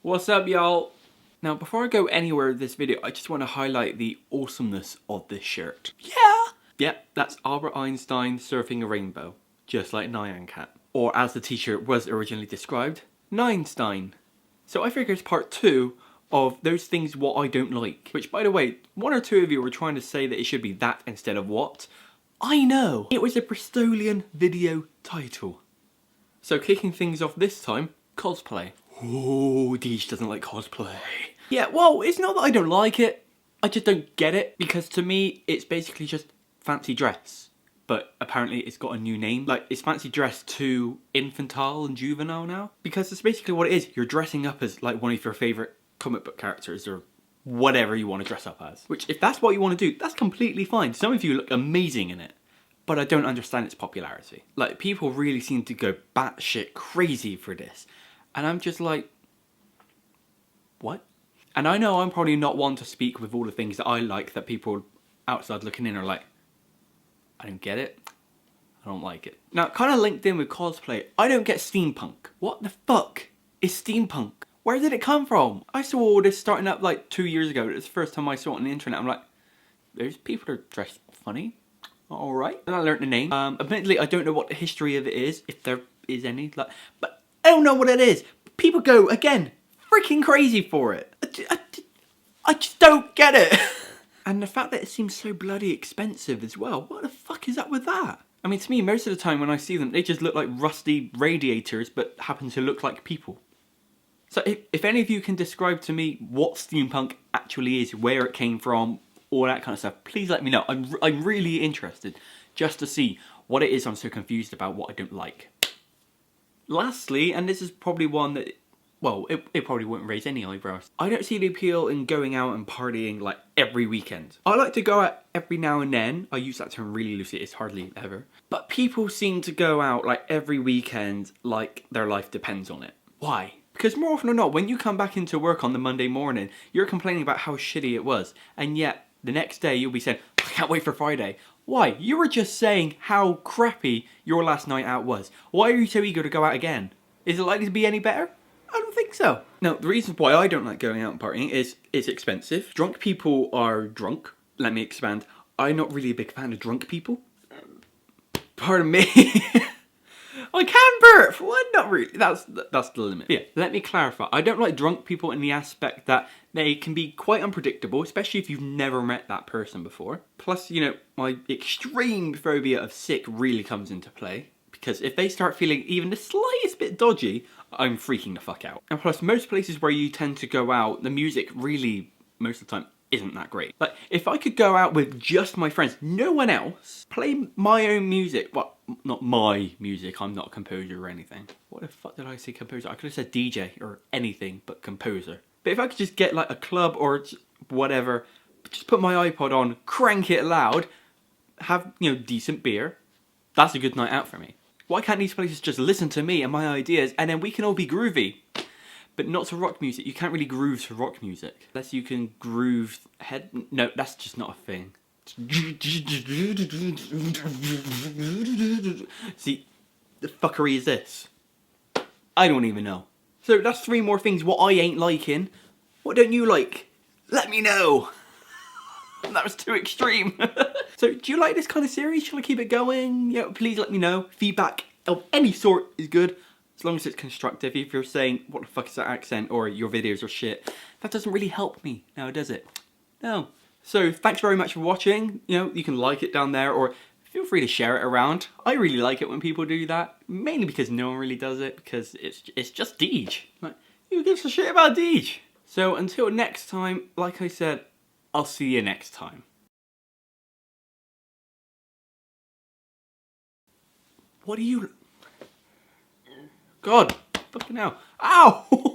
What's up, y'all? Now, before I go anywhere with this video, I just want to highlight the awesomeness of this shirt. Yeah! Yep, that's Albert Einstein surfing a rainbow, just like Nyan Cat. Or as the t-shirt was originally described, Nienstein. So I figure it's part 2 of those things what I don't like. Which, by the way, 1 or 2 of you were trying to say that it should be that instead of what. I know! It was a Bristolian video title. So kicking things off this time, cosplay. Oh, Deej doesn't like cosplay. Yeah, well, it's not that I don't like it. I just don't get it. Because to me, it's basically just fancy dress. But apparently it's got a new name. Like, it's fancy dress to infantile and juvenile now. Because it's basically what it is. You're dressing up as like one of your favourite comic book characters or whatever you want to dress up as. Which, if that's what you want to do, that's completely fine. Some of you look amazing in it. But I don't understand its popularity. Like, people really seem to go batshit crazy for this. And I'm just like, what? And I know I'm probably not one to speak with all the things that I like that people outside looking in are like, I don't get it. I don't like it. Now, kind of linked in with cosplay, I don't get steampunk. What the fuck is steampunk? Where did it come from? I saw all this starting up like 2 years ago. It was the first time I saw it on the internet. I'm like, there's people that are dressed funny. Alright. And I learnt the name. Admittedly, I don't know what the history of it is, if there is any. Like, but I don't know what it is. People go, again, freaking crazy for it. I just don't get it. And the fact that it seems so bloody expensive as well. What the fuck is up with that? I mean, to me, most of the time when I see them, they just look like rusty radiators, but happen to look like people. So if any of you can describe to me what steampunk actually is, where it came from, all that kind of stuff, please let me know. I'm really interested just to see what it is I'm so confused about, what I don't like. Lastly, and this is probably one that, well, it probably wouldn't raise any eyebrows. I don't see the appeal in going out and partying like every weekend. I like to go out every now and then. I use that term really loosely, it's hardly ever. But people seem to go out like every weekend like their life depends on it. Why? Because more often than not, when you come back into work on the Monday morning, you're complaining about how shitty it was. And yet, the next day you'll be saying, I can't wait for Friday. Why? You were just saying how crappy your last night out was. Why are you so eager to go out again? Is it likely to be any better? I don't think so. Now, the reason why I don't like going out and partying is it's expensive. Drunk people are drunk. Let me expand. I'm not really a big fan of drunk people. Pardon me. I can burp! Well, not really. That's the limit. Yeah, let me clarify. I don't like drunk people in the aspect that they can be quite unpredictable, especially if you've never met that person before. Plus, you know, my extreme phobia of sick really comes into play. Because if they start feeling even the slightest bit dodgy, I'm freaking the fuck out. And plus, most places where you tend to go out, the music really, most of the time, isn't that great. Like, if I could go out with just my friends, no one else, play my own music, well, not my music, I'm not a composer or anything. What the fuck did I say composer? I could have said DJ or anything but composer. But if I could just get like a club or whatever, just put my iPod on, crank it loud, have, you know, decent beer, that's a good night out for me. Why can't these places just listen to me and my ideas and then we can all be groovy? But not to rock music. You can't really groove to rock music. Unless you can groove head... No, that's just not a thing. See, the fuckery is this. I don't even know. So that's 3 more things what I ain't liking. What don't you like? Let me know. That was too extreme. So do you like this kind of series? Shall I keep it going? Yeah, please let me know. Feedback of any sort is good. As long as it's constructive. If you're saying, what the fuck is that accent, or your videos are shit, that doesn't really help me now, does it? No. So, thanks very much for watching. You know, you can like it down there, or feel free to share it around. I really like it when people do that. Mainly because no one really does it, because it's just Deej. Like, who gives a shit about Deej? So, until next time, like I said, I'll see you next time. What are you... God, fucking hell. Ow!